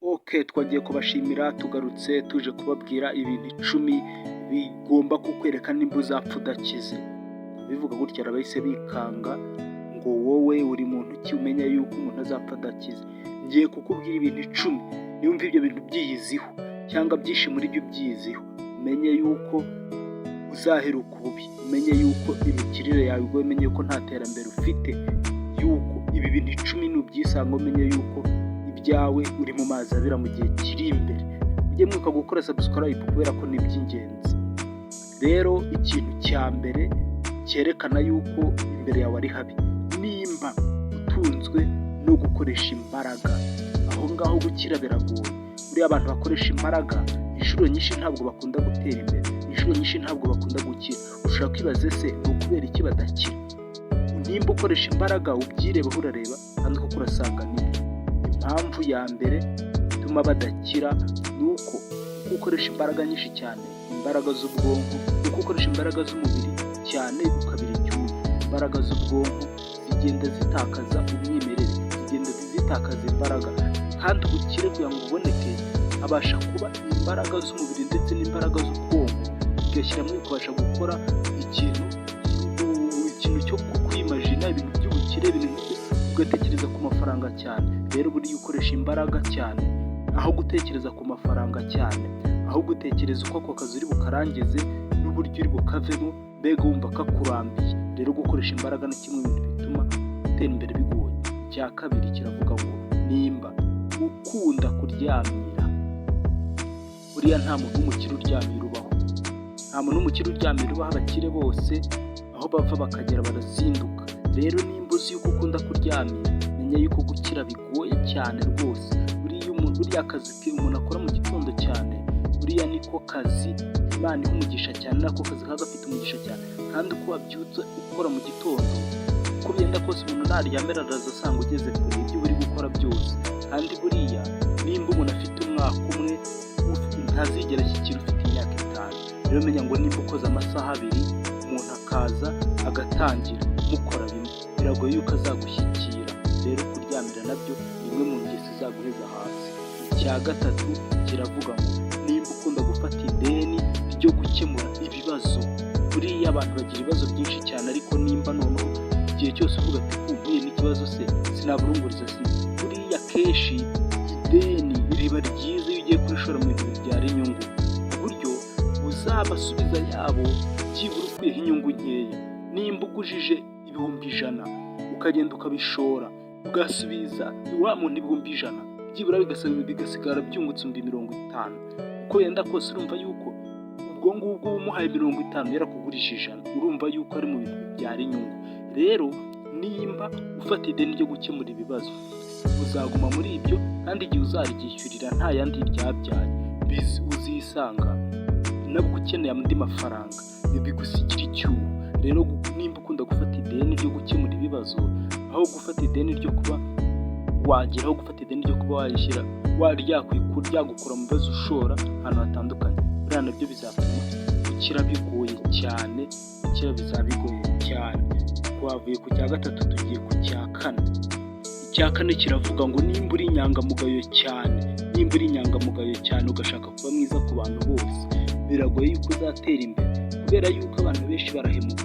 Twagiye kubashimira tugarutse tuje kubabwira ibintu 10 bigomba kukwereka nimba uzapfa udakize. Bivuga gutya arabahise bikanga ngo wowe uri muntu ki umenya yuko umuntu azapfa adakize. Ngiye kukubwira ibintu 10 niwumva ibyo bintu byiyiziho cyangwa byinshi muri byo byiyiziho, umenye yuko uzaheruka ububi, umenye yuko imikirire yawe ubwo umenye yuko nta terambere ufite, yuko ibi bintu 10 nubyisanga umenye yuko ibyawe uri mu mazi abira mu gihe kiri imbere. Ujye mwibuka gukora subscribe kubera ko ni iby'ingenzi. Rero ikintu cya mbere cyerekana yuko imbere yawe ari habi, nimba utunzwe no gukoresha imbaraga, aho ngaho gukira biragoye. Buriya abantu bakoresha imbaraga inshuro nyinshi ntabwo bakunda gutera imbere, inshuro nyinshi ntabwo bakunda gukira. Ushobora kwibaza se ni ukubera iki badakira? Nimba ukoresha imbaraga ubyirebeho urareba kandi koko urasanga nibyo. Impamvu ya mbere ituma badakira ni uko ukoresha imbaraga nyinshi cyane, imbaraga z'ubwonko, uko ukoresha imbaraga z'umubiri cyane ukabira icyuya, imbaraga z'ubwonko zigenda zitakaza umwimerere, zigenda zitakaza imbaraga, kandi ubukire kugira ngo uboneke habasha kuba imbaraga z'umubiri ndetse n'imbaraga z'ubwonko bigashyiramo ukabasha gukora ikintu cyo kwimajina ibintu by'ubukire, ibintu ugatekereza ku mafaranga cyane. Rero buriya ukoresha imbaraga cyane aho gutekereza ku mafaranga cyane, aho gutekereza uko ako kazi uri bukarangize n'uburyo uri bukavemo, mbega wumva kakurambiye. Rero gukoresha imbaraga ni kimwe mu bintu bituma utera imbere bigoye. Icya kabiri kiravuga ngo nimba ukunda kuryamira, buriya nta muntu w'umukire uryamira ubaho, nta muntu w'umukire uryamira ubaho. Abakire bose aho bava bakagera barazinduka. Rero nimba uzi yuko ukunda kuryamira, menya yuko gukira bigoye cyane rwose. Buriya akazi umuntu akora mu gitondo cyane, buriya niko kazi Imana iha umugisha cyane, nako kazi kaba gafite umugisha cyane. Kandi uko wabyutse ukora mu gitondo, uko byenda kose umuntu naryamira araza asanga ugeze kure ibyo uri gukora byose. Kandi buriya nimba umuntu afite umwaka umwe ntazigera ashyikira ufite imyaka 5. Rero menya ngo nimba ukoze amasaha 2 umuntu akaza agatangira mukora bimwe, biragoye yuko azagushyikira. Rero kuryamira nabyo nimwe mu ngeso izaguheza hasi. Icya gatatu kiravuga ngo nimba ukunda gufata ideni ryo gukemura ibibazo, buriya abantu bagira ibibazo byinshi cyane, ariko nimba noneho igihe cyose uvuga ati uhuye n'ikibazo se sinaburunguriza se, buriya kenshi ideni riba ryiza iyo ugiye kurishora mu bintu bibyara inyungu, ku buryo uzabasubiza yabo byibura ukwiyeho inyungu nkeya. Nimba ugujije ibihumbi 100 ukagenda ukabishora ugasubiza wa muntu ibihumbi 100, byibura bigasigara byungutse 50. Uko yenda kose urumva yuko ubwo ngubwo umuhaye 50 yarakugurije 100, urumva yuko ari mu bintu bibyara inyungu. Rero nimba ufata ideni ryo gukemura ibibazo, uzaguma muri ibyo, kandi igihe uzaryishyurira nta yandi ryabyaye, uzisanga nabwo ukeneye andi mafaranga bigusigira icyuho. Rero nimba ukunda gufata ideni ryo gukemura ibibazo, aho gufata ideni ryo kuba wageraho, gufata ideni ryo kuba wayishyira ryagukura mu bibazo ushora ahantu hatandukanye, buriya nabyo bizatuma gukira bigoye cyane, gukira bizabigoye cyane. Twavuye ku cya gatatu tugiye ku cya kane. Icya kane kiravuga ngo nimba uri inyangamugayo cyane, nimba uri inyangamugayo cyane ugashaka kuba mwiza ku bantu bose, biragoye yuko uzatera imbere, kubera yuko abantu benshi barahemuka.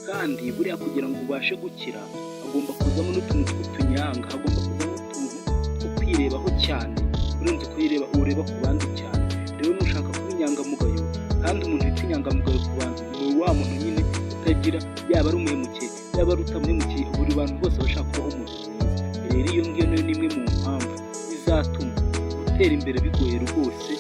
Kandi buriya kugira ngo ubashe gukira hagomba kuzamo n'utuntu tw'utunyanga, hagomba kuzamo utuntu two kwirebaho cyane, urenze kwireba ureba ku bandi cyane. Rero nushaka kuba inyangamugayo, kandi umuntu witwa inyangamugayo ku bantu ni wa muntu nyine utagira, yaba ari umuhemukiye yaba ari utamuhemukiye, buri bantu bose bashaka kubaho umuntu mwiza. Rero iyo ngiyo nayo ni imwe mu mpamvu izatuma gutera imbere bigoye rwose.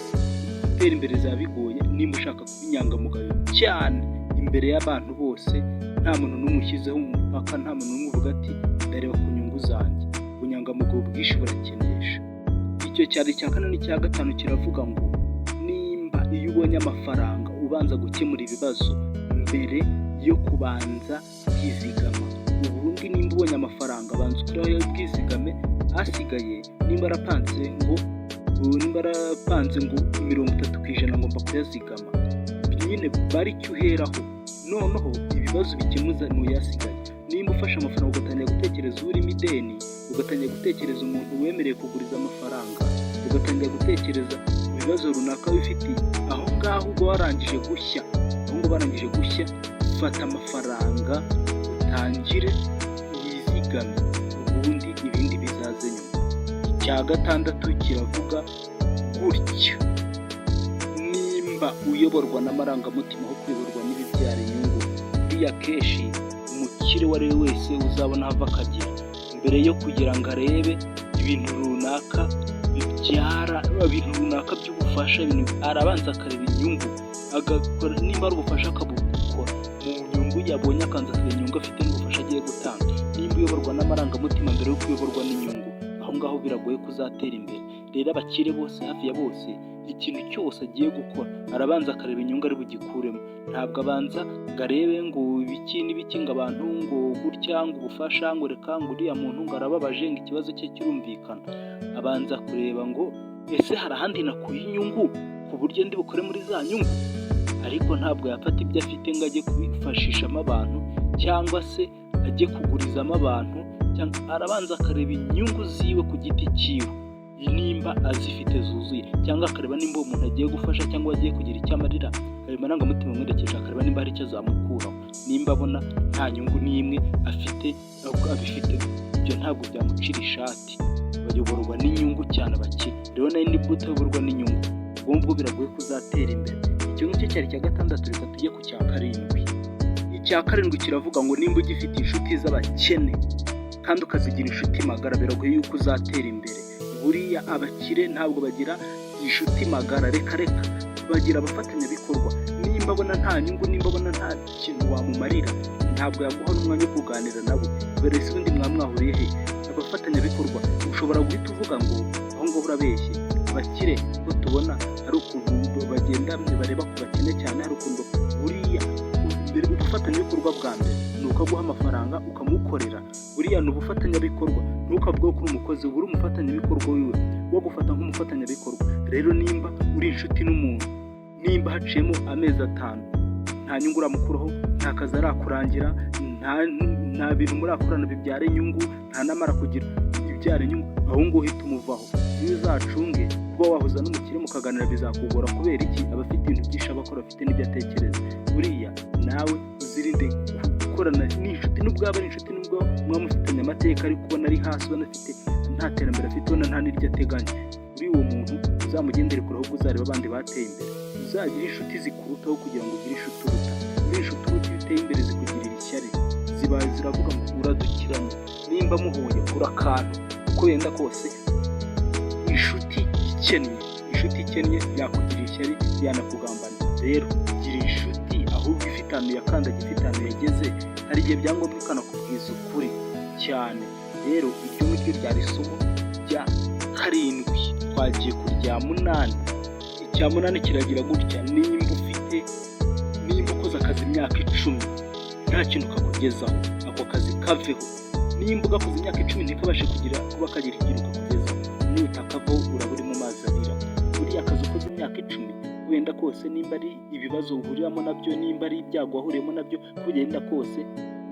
Gutera imbere bizaba bigoye nimba ushaka kuba inyangamugayo cyane imbere y'abantu bose, nta muntu n'umwe ushyizeho umupaka, nta muntu n'umwe uvuga ati ndareba ku nyungu zanjye. Ubunyangamugayo bwinshi burakenesha. Icyo cyari icya kane. N'icya gatanu kiravuga ngo nimba iyo ubonye amafaranga ubanza gukemura ibibazo mbere yo kubanza kwizigama. Ubundi nimba ubonye amafaranga banza ukuraho yo bwizigame, hasigaye nimba arapanze ngo 30% ngomba kuyazigama, nyine bari cyo uheraho, noneho ibibazo bikemuza mu yasigaye. Nimba ufashe amafaranga ugatangira gutekereza urimo ideni, ugatangira gutekereza umuntu wemereye kuguriza amafaranga, ugatangira gutekereza ku bibazo runaka bifitiye. Aho ngaho ubwo warangije gushya, fata amafaranga utangire wizigame, ubundi ibindi bizaze nyuma. Icya gatandatu kiravuga gutya: nimba uyoborwa n'amarangamutima aho kuyoborwa n'ibibyara inyungu, buriya kenshi umukire uwo ari we wese uzabona hava akagera, mbere yo kugira ngo arebe ibintu runaka by'ubufasha, arabanza akareba inyungu, agakora nimba ari ubufasha akabukora mu nyungu yabonye, akanza akareba inyungu afite n'ubufasha agiye gutanga. Nimba uyoborwa n'amarangamutima mbere yo kuyoborwa n'inyungu, aho ngaho biragoye kuzatera imbere. Rero abakire bose, hafi ya bose, ikintu cyose agiye gukora arabanza akareba inyungu ari bugikuremo. Ntabwo abanza ngo arebe ngo ibiki n'ibiki, ngo abantu ngo gutya, ngo ubufasha, ngo reka ngo uriya muntu ngo arababaje, ngo ikibazo cye kirumvikana. Abanza kureba ngo ese hari ahandi nakuye inyungu ku buryo ndi bukore muri za nyungu. Ariko ntabwo yafata ibyo afite ngo ajye kubifashishamo abantu, cyangwa se ajye kugurizamo abantu. Arabanza akareba inyungu ziwe ku giti cyiwe, nimba azifite zuzuye, cyangwa akareba nimba umuntu agiye gufasha cyangwa agiye kugira icyo amarira, ayo marangamutima amwerekeje, akareba nimba hari icyo azamukuraho. Nimba abona nta nyungu n'imwe afite, abifite, ibyo ntabwo byamucira ishati. Bayoborwa n'inyungu cyane abakire. Rero nawe niba utayoborwa n'inyungu, ubwo biragoye kuzatera imbere. Icyo ngicyo cyari icya gatandatu. Reka tujye ku cya karindwi. Icya karindwi kiravuga ngo nimba ugifite inshuti z'abakene kandi ukazigira inshuti magara, biragoye yuko uzatera imbere. Buriya abakire ntabwo bagira inshuti magara, reka bagira abafatanyabikorwa. Nimba abona nta nyungu, nimba abona nta kintu wamumarira, ntabwo yaguha n'umwanya wo kuganira nabo. Mbere se ubundi mwahuriye he? Abafatanyabikorwa ushobora guhita uvuga ngo aho ngaho urabeshye. Abakire ko tubona hari ukuntu bagenda bareba ku bakene cyane, hari ukuntu buriya mbere ubufatanyabikorwa bwa mbere ni ukaguha amafaranga ukamukorera. Buriya ni ubufatanyabikorwa, ntukavuge ko uri umukozi, uri umufatanyabikorwa wiwe, wo gufata nk'umufatanyabikorwa. Rero nimba uri inshuti n'umuntu, nimba haciyemo amezi 5 nta nyungu uramukuraho, nta kazi arakurangira, nta bintu murakorana bibyara inyungu, nta namara kugira ibyara inyungu, aho ngo uhita umuvaho. Iyo uzacunge kuba wahuza n'umukire mukaganira bizakugora. Kubera iki? Aba afite ibintu byinshi abakora, afite n'ibyo atekereza. Buriya nawe uzirinde gukorana n'inshuti, nubwo aba ari inshuti, nubwo mwamufitanye amateka, ariko ubona ari hasi, ubona afite nta terambere afite, ubona nta n'iryo ateganya. Kuri uwo muntu uzamugendere kure, ahubwo uzareba abandi bateye imbere. Uzagira inshuti zikurutaho kugira ngo ugire inshuti uruta. Muri inshuti uruta iyo uteye imbere zikugirira ishyari, ziravuga ngo uradukiranye. Nimba muhuye gura akantu uko yenda kose. Inshuti ikennye yakugirira ishyari, yanakugambana. Rero gira inshuti ahubwo ifite ahantu yakandagiye, ifite ahantu yageze, hari igihe byangombwa ukanakubwiza ukuri cyane. Rero iryo ngiryo ryari isomo rya 7. Twagiye ku rya 8. Icya 8 kiragira gutya: nimba ukoze akazi imyaka 10 nta kintu kakugezaho, ako kazi kaveho. Nimba ugakoze imyaka 10 ntikabashe kuba kagira ikintu kakugezaho, nutakavaho uraba uri mu mazi abira. Buriya akazi ukoze imyaka 10 wenda kose, nimba ari ibibazo uhuriramo nabyo, nimba ari ibyago wahuriyemo nabyo, kugenda kose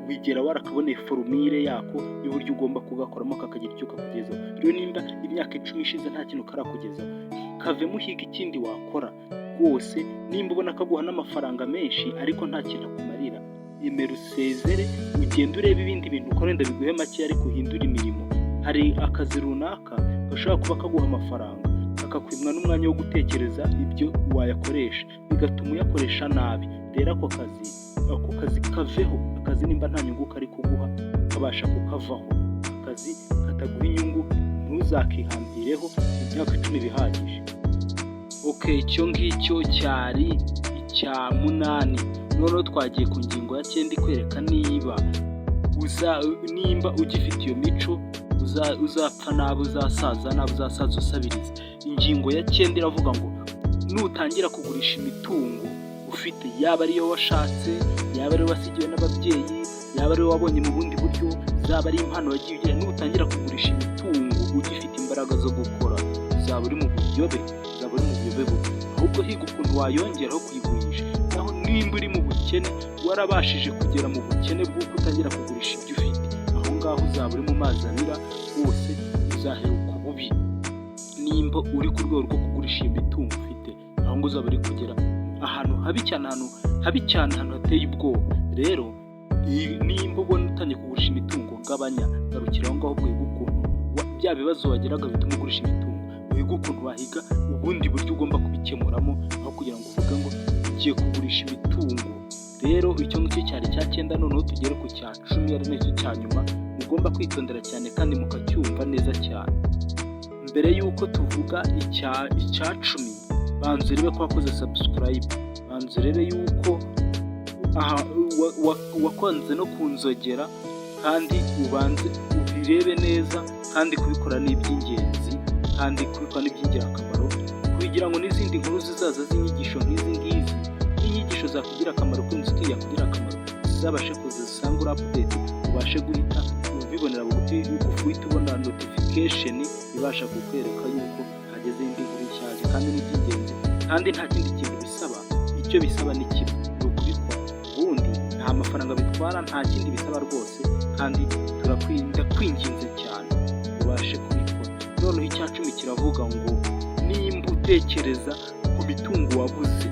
wigera warakaboneye formule yako y'uburyo ugomba kugakoramo kakagira icyo kakugezaho. Rero nimba imyaka 10 ishize nta kintu karakugezaho, kavemo uhiga ikindi wakora rwose. Nimba ubona kaguha n'amafaranga menshi ariko nta kintu akumarira, emera usezere, ugenda ureba ibindi bintu ukora, wenda biguhe make ariko uhindura imirimo. Hari akazi runaka gashobora kuba kaguha amafaranga, akakwimwa n'umwanya wo gutekereza ibyo wayakoresha, bigatuma uyakoresha nabi. Rero ako kazi kaveho. Akazi nimba nta nyungu kari kuguha, kabasha kukavaho. Akazi kataguha inyungu ntuzakihambireho, imyaka 10 bihagije. Icyo ngicyo cyari icya 8. Noneho twagiye ku ngingo ya 9 ikwereka nimba ugifite iyo mico uzapfa nabi, uzasaza usabiriza. Ingingo ya 9 iravuga ngo nutangira kugurisha imitungo ufite, yaba ariyo washatse, yaba ariyo wasigiwe n'ababyeyi, yaba ariyo wabonye mu bundi buryo, zaba ari impano wagiye ugira, nutangira kugurisha imitungo ugifite imbaraga zo gukora, uzaba uri mu buyobe bubi. Ahubwo higa ukuntu wayongeraho kuyigurisha. Naho nimba uri mu bukene, warabashije kugera mu bukene bw'uko utangira kugurisha ibyo ufite, aho ngaho uzaba uri mu mazi abira, wose uzaheruka ububi. nimba uri ku rwego rwo kugurisha iyo mitungo ufite, aho ngo uzaba uri kugera ahantu habi cyane, ahantu hateye ubwoba. Rero nimba ubona utangiye kugurisha imitungo, gabanya, garukira aho ngaho, wiga ukuntu bya bibazo wageraga bituma ugurisha imitungo, wiga ukuntu wahiga ubundi buryo ugomba kubikemuramo, aho kugira ngo uvuge ngo ugiye kugurisha imitungo. Rero icyo ngicyo cyari cya 9, noneho tugere ku cya 10 ari nacyo cya nyuma mugomba kwitondera cyane kandi mukacyumva neza cyane. Mbere y'uko tuvuga icya 10, banza urebe ko wakoze subscribe, banza urebe y'uko wakonze no kunzogera, kandi ubanze ubirebe neza, kandi kubikora ni iby'ingenzi, kandi kubikora ni iby'ingirakamaro, kugira ngo n'izindi nkuru zizaza z'inyigisho nk'izi ngizi, inyigisho zakugira akamaro, kw'inzuti yakugira akamaro, zizabashe kuzisanga uri update, ubashe guhita ubibonera bugufi, uhita ubona notification ibasha kukwereka yuko hageze indi nkuru nshyashya, kandi ni iby'ingenzi, kandi nta kindi kintu bisaba. Icyo bisaba ni kimwe, ni ukubikora. Ubundi nta mafaranga bitwara, nta kindi bisaba rwose, kandi kwinginze cyane ubashe kubikora. Noneho icya 10 kiravuga ngo nimba utekereza ku mitungo wabuze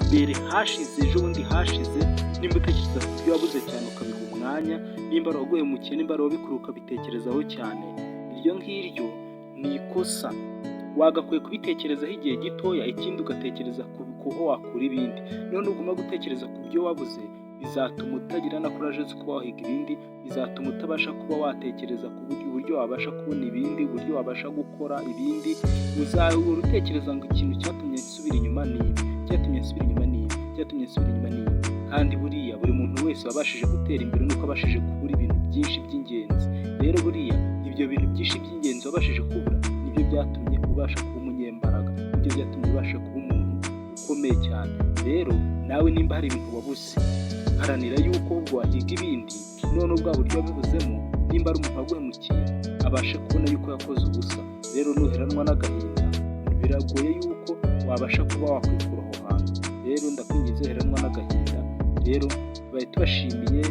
mbere hashize, ejo bundi hashize, nimba utekereza ku byo wabuze cyane ukabiha umwanya, nimba ari waguhemukiye, nimba ari wabikuru ukabitekerezaho cyane, iryo ngiryo ni ikosa. Wagakwiye kubitekerezaho igihe gitoya, ikindi ugatekereza kuho wakura ibindi. None uguma gutekereza ku byo wabuze, bizatuma utagira na courage zo kuba wahiga ibindi, bizatuma utabasha kuba watekereza ku uburyo wabasha kubona ibindi, uburyo wabasha gukora ibindi. Uzahora utekereza ngo ikintu cyatumye nsubira inyuma ni ibi, cyatumye nsubira inyuma ni ibi, cyatumye nsubira inyuma ni ibi. Kandi buriya buri muntu wese wabashije gutera imbere nuko abashije kubura ibintu byinshi by'ingenzi. Rero buriya ibyo bintu byinshi by'ingenzi wabashije kubura nibyo byatumye ubasha kuba umunyembaraga, nibyo byatumye ubasha kuba umuntu ukomeye cyane. Rero nawe nimba hari ibintu wabuze, haranira yuko ubwo wahiga ibindi, none ubwa buryo wabibuzemo, nimba ari umuntu waguhemukiye abashe kubona yuko yakoze ubusa. Rero nuheranwa n'agahinda, biragoye yuko wabasha kuba wakwikura aho hantu. Rero ndakwinginze, heranwa n'agahinda. Rero tubaye tubashimiye